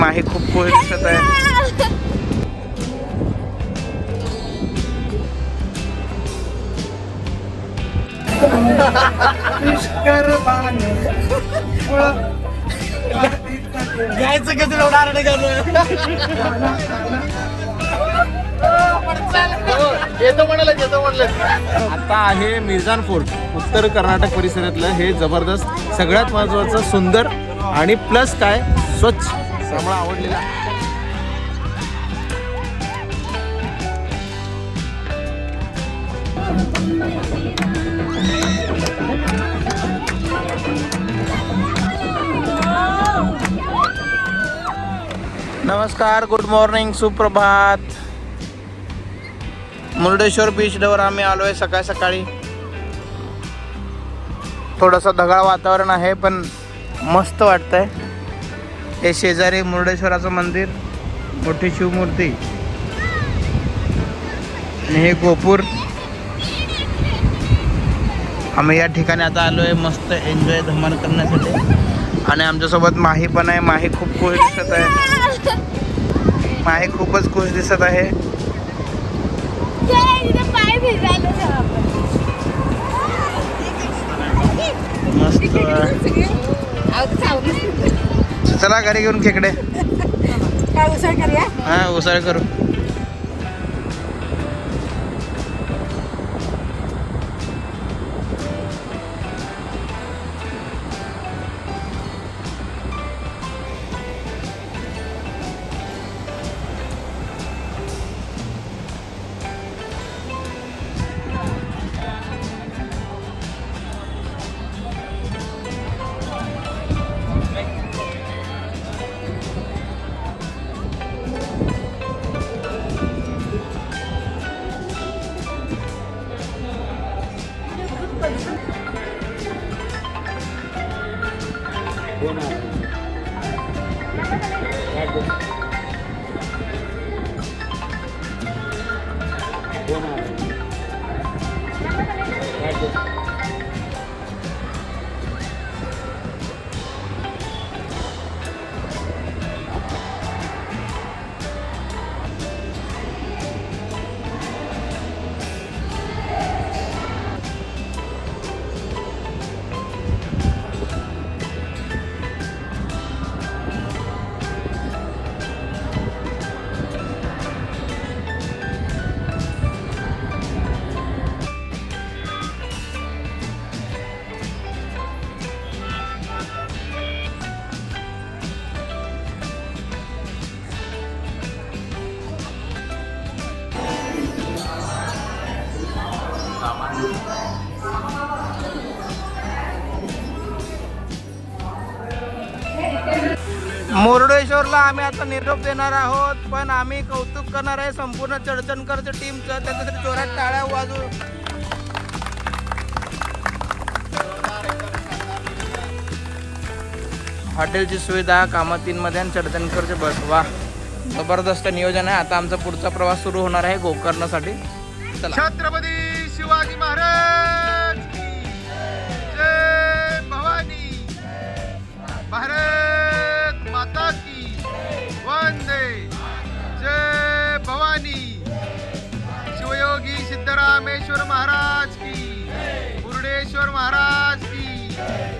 माही खूप खुश दिसत आहे. घ्यायचं का तुला उडार येतो म्हणलं. आता आहे मिर्झान फोर्ट, उत्तर कर्नाटक परिसरातलं हे जबरदस्त, सगळ्यात महत्वाचं सुंदर आणि प्लस काय स्वच्छ, मला आवडलेला. नमस्कार, गुड मॉर्निंग, सुप्रभात. मुर्डेश्वर बीचवर आम्ही आलो आहे सकाळी सकाळी. थोडंसं ढगाळ वातावरण आहे पण मस्त वाटतंय. हे शेजारी मुर्डेश्वराचं मंदिर, मोठी शिवमूर्ती आणि हे गोपूर. आम्ही या ठिकाणी आता आलो आहे मस्त एन्जॉय धमाल करण्यासाठी. आणि आमच्यासोबत माही पण आहे. माही खूप खुश दिसत आहे. माही खूपच खुश दिसत आहे. मस्त. चला घरी घेऊन खेकडे. हा, उसळ करू. मुर्डेश्वरला आम्ही आता निरोप देणार आहोत, पण आम्ही कौतुक करणार आहे संपूर्ण चडचणकरच्या टीमचं. त्याच्यासाठी जोरात टाळ्या वाजू. हॉटेलची सुविधा कामातींमध्ये आणि चडचणकरचे बस. वा, जबरदस्त नियोजन आहे. आता आमचा पुढचा प्रवास सुरू होणार आहे गोकर्णसाठी. चला. छत्रपती शिवाजी महाराज की जय. भवानी, भारत माता की वंदे. जय भवानी. शिवयोगी सिद्धरामेश्वर महाराज की, मुर्डेश्वर महाराज की,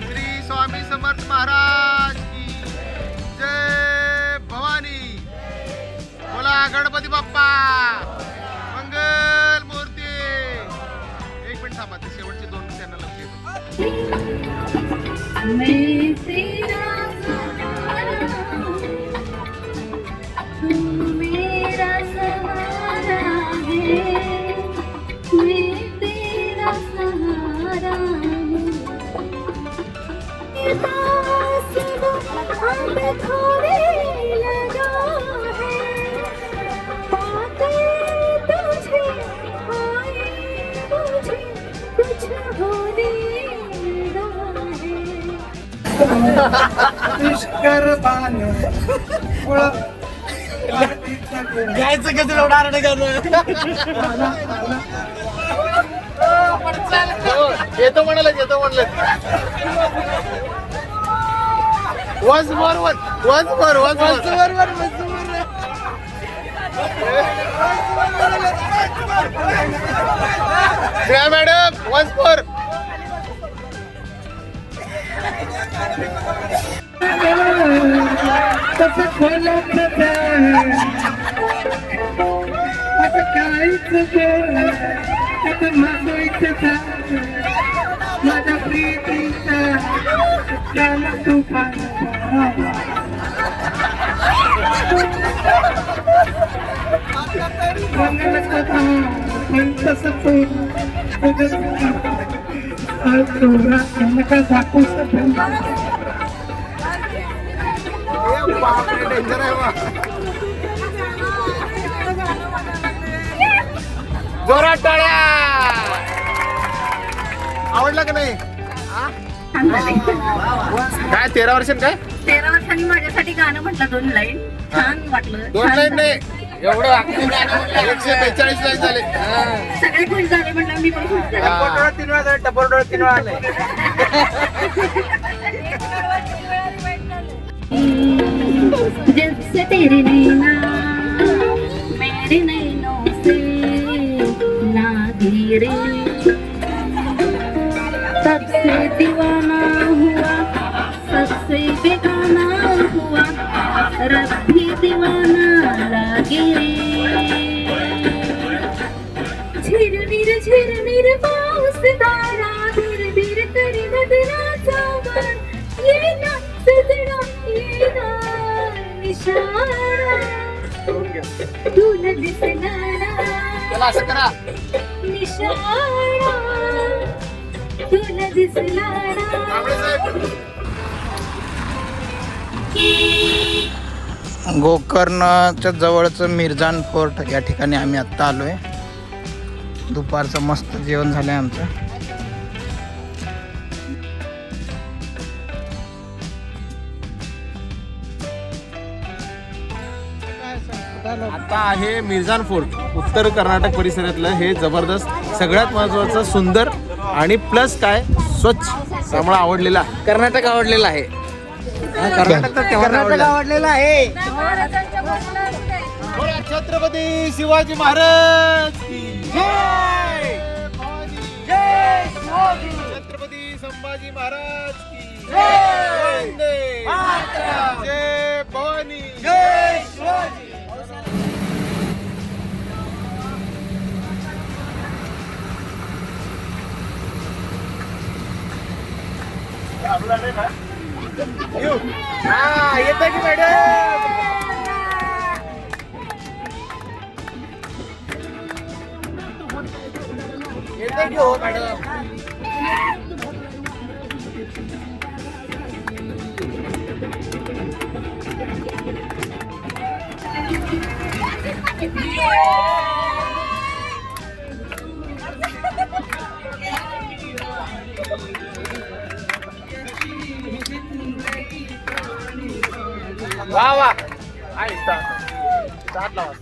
श्री स्वामी समर्थ महाराज की जय. भवानी. बोला गणपती बाप्पा. मंगल मूर्ती. एक मिनिट थांबा, ते शेवटचे 2 त्यांना घ्यायचं का तुला उडार येतो म्हणलं. Once more madam once more. माझ्या प्रीतीचा त्याला तू दाखवू डेंजर आहे बा. जोरात टाळ्या. आवडलं का नाही? काय 13 वर्षांनी काय 13 वर्षांनी माझ्यासाठी गाणं म्हटलं 2 लाईन. छान वाटलं. 2 लाईन नाही एवढं 142 लाईन झाले. सगळे खुश झाले म्हटलं मी पण खुश झाले. टपोरडोळा 3 वेळा झाले, टपोरडोळा 3 वेळा आले. जब से तेरे नैना मेरे नैनों से ना गिरे तब से दीवाना हुआ सबसे बेगाना हुआ रब भी दीवाना लागे झिरमिर पाऊस दारा धीर धीर करी बदलाचा वर ये ना सजना ये ना इशारा तुला दिसणारा त्याला असं करा. निशारा तुला दिसणारा. कांबळे साहेब गोकर्णच्या जवळचं मिर्झान फोर्ट या ठिकाणी आम्ही आत्ता आलोय. दुपारचं मस्त जेवण झालंय आमचं. आता आहे मिर्झान फोर्ट उत्तर कर्नाटक परिसरातलं हे जबरदस्त सगळ्यात महत्वाचं सुंदर आणि प्लस काय स्वच्छ त्यामुळे आवडलेला. कर्नाटक आवडलेलं आहे. कर्नाटक आवडलेलं आहे. छत्रपती शिवाजी महाराज की जय. छत्रपती संभाजी महाराज की जय. जय भवानी. जय शिवाजी. येत की मॅडम. येते की हो मॅडम. वा वा. स्टार्ट लावा.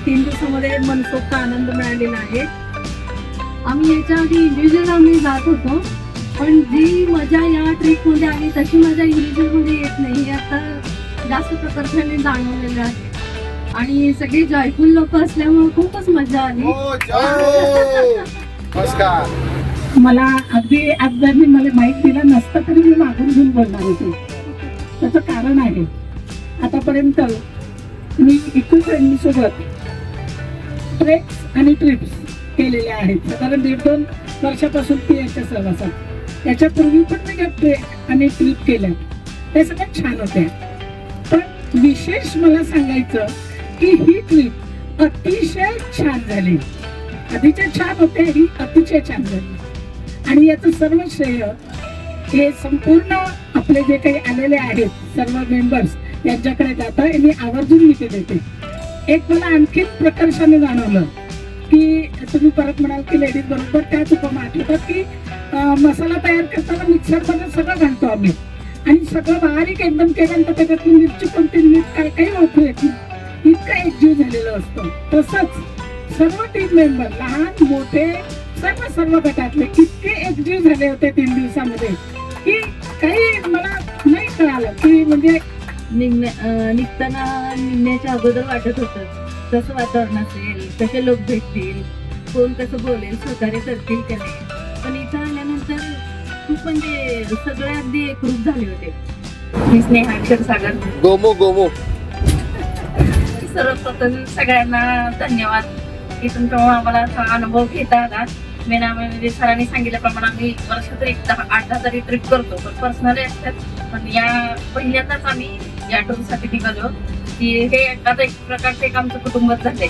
3 दिवसामध्ये मनसोक्त आनंद मिळालेला आहे. आम्ही याच्या आधी इंडिव्हिज्युअल आम्ही जात होतो, पण जी मजा या ट्रिपमध्ये आली तशी मजा इंडिव्हिज्युअलमध्ये येत नाही, हे आता जास्त प्रकर्षाने जाणवलेलं आहे. आणि सगळे जॉयफुल लोक असल्यामुळे खूपच मजा आली. नमस्कार. मला अगदी अब्दांनी मला माहीत दिलं नसतं तरी मी मागून घेऊन बोलणार होते. त्याचं कारण आहे, आतापर्यंत मी इको फ्रेंडली सोबत ट्रेक्स आणि ट्रिप्स केलेल्या आहेत. साधारण 1.5-2 वर्षापासून ती याच्या सहवासात. त्याच्यापूर्वी पण मी ट्रेक आणि ट्रिप केल्या, ते सगळ्यात छान होते. पण विशेष मला सांगायचं की ही ट्रिप अतिशय छान झाली. आधीचे छान होते, ही अतिशय छान झाली. आणि याचं सर्व श्रेय हे संपूर्ण आपले जे काही आलेले आहेत सर्व मेंबर्स यांच्याकडे जातं, आणि आवर्जून मी ते देते. एक मला आणखी प्रकर्षाने जाणवलं की तुम्ही परत म्हणाल की लेडीज बरोबर त्याच उपमा आठवतात की मसाला तयार करताना मिक्सरमध्ये सगळं घालतो आम्ही, आणि सगळं बारीक एकदम केल्यानंतर त्याच्यातली मिरची कोणती मीठ काय काही ओळखू येत नाही, इतका एकजीव झालेला असतो. तसंच सर्व टीम मेंबर लहान मोठे सर्व गटातले इतके एकजीव झाले होते 3 दिवसामध्ये की काही मला नाही कळालं की म्हणजे निघताना निघण्याच्या अगोदर वाटत होतं कसं वातावरण असेल, कसे लोक भेटतील, कोण कसं बोलेल, सहकार्य करतील का नाही. पण इथं आल्यानंतर खूप म्हणजे सगळे अगदी एकरूप झाले होते. मी स्नेहा क्षीरसागर. गोमो गोमो. सर्वप्रथम सगळ्यांना धन्यवाद की तुमच्यामुळे आम्हाला हा अनुभव घेता आला. म्हणजे सरांनी सांगितल्याप्रमाणे आम्ही वर्षात 8-10 तरी ट्रिप करतो, पण पर्सनली असतात. पण या पहिल्यांदाच आम्ही या टूरसाठी निघालो की हे आता एक प्रकारचं एक आमचं कुटुंबच झालंय.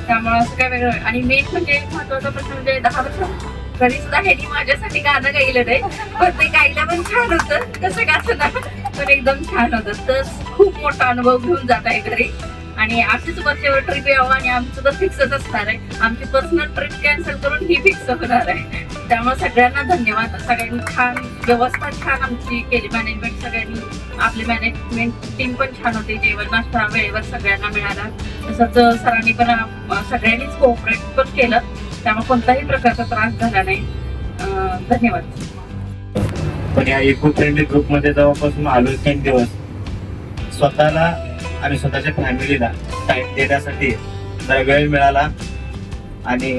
त्यामुळे असं काय वेगळं. आणि मेन म्हणजे महत्वाचा प्रश्न म्हणजे 10 वर्ष तरी सुद्धा ह्यांनी माझ्यासाठी गाणं गायलं नाही, पण ते गायला पण छान होतं, कसं गायचं ना, पण एकदम छान होतं. तर खूप मोठा अनुभव घेऊन जात आहे घरी. आणि अशीच वरच्यावर ट्रिप यावं, आणि आमचं तर फिक्सच असणार आहे. आमची पर्सनल ट्रिप कॅन्सल करून ही फिक्स होणार आहे. त्यामुळे सगळ्यांना धन्यवाद. सगळ्यांनी छान व्यवस्था छान आमची केली, मॅनेजमेंट सगळ्यांनी. आपली मॅनेजमेंट टीम पण छान होती, जेवण नाश्ता वेळेवर सगळ्यांना मिळाला. तसंच सरांनी पण सगळ्यांनीच कोऑपरेट पण केलं, त्यामुळे कोणताही प्रकारचा त्रास झाला नाही. धन्यवाद. पण या इको फ्रेंडली ग्रुपमध्ये जेव्हापासून आलोय 3 दिवस, स्वतःला आणि स्वतःच्या फॅमिलीला टाइम देण्यासाठी जरा वेळ मिळाला. आणि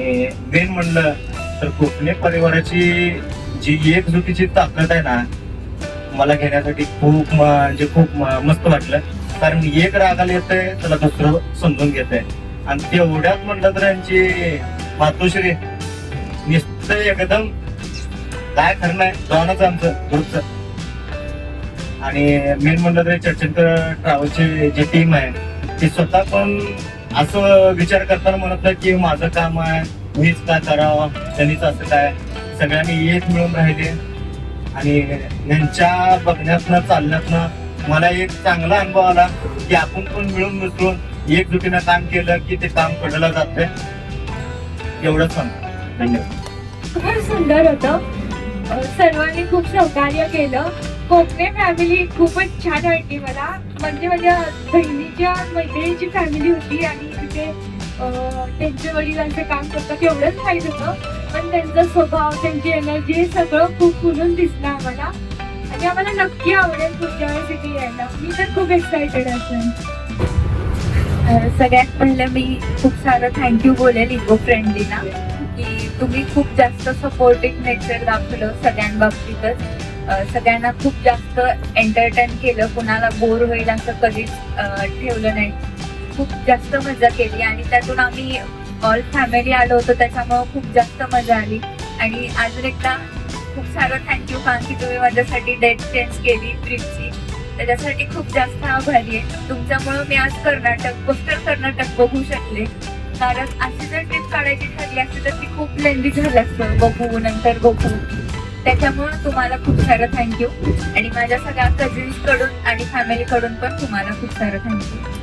मेन म्हणलं तर कोकणी परिवाराची जी एकजुटीची ताकद आहे ना, मला घेण्यासाठी खूप मस्त वाटलं. कारण एक रागाला येतंय त्याला दुसरं समजून घेतंय, आणि तेवढ्यात म्हणलं तर यांची मातोश्री नुसतं एकदम काय खरं नाही दोनच आमचं ग्रुपचं. आणि मेन म्हणलं तरी चर्चेकर ट्रॅव्हलची जी टीम आहे ती स्वतः पण असं विचार करताना म्हणत नाही की माझं काम आहे मीच काय करावं, त्यांनीच असं काय. सगळ्यांनी एक मिळून राहिले. आणि यांच्या बघण्यातनं चालण्यातनं मला एक चांगला अनुभव आला की आपण पण मिळून मिसळून एकजुटीनं काम केलं की ते काम कडलं जातंय. एवढंच सांगतो. धन्यवाद. खूप सुंदर होतं. सर्वांनी खूप सहकार्य केलं. कोकणे फॅमिली खूपच छान वाटली मला. म्हणजे माझ्या बहिणीच्या मैत्रिणीची फॅमिली होती, आणि तिथे त्यांचे वडिलांचं काम करतात एवढंच माहीत होतं, पण त्यांचा स्वभाव, त्यांची एनर्जी हे सगळं खूप खुलून दिसलं आम्हाला. आणि आम्हाला नक्की आवडेल पुढच्या वेळेस इथे यायला. मी तर खूप एक्सायटेड असेल. सगळ्यात पहिलं मी खूप सारं थँक्यू बोलेल इको फ्रेंडलीला, की तुम्ही खूप जास्त सपोर्टिव्ह नेचर दाखवलं सगळ्यांबाबतीतच. सगळ्यांना खूप जास्त एंटरटेन केलं, कुणाला बोर होईल असं कधीच ठेवलं नाही. खूप जास्त मजा केली, आणि त्यातून आम्ही ऑल फॅमिली आलो होतो, त्याच्यामुळं खूप जास्त मजा आली. आणि अजून एकदा खूप सारं थँक्यू, कारण की तुम्ही माझ्यासाठी डेट चेंज केली ट्रिपची, त्याच्यासाठी खूप जास्त आभारी आहे. तुमच्यामुळं मी आज कोस्टल कर्नाटक बघू शकले. कारण अशी जर ट्रिप काढायची ठरली असती तर ती खूप लेंदी झालं असतं, बघू नंतर बघू. त्याच्यामुळे तुम्हाला खूप सारं थँक्यू. आणि माझ्या सगळ्या कझिन्स कडून आणि फॅमिली कडून पण तुम्हाला खूप सारं थँक्यू.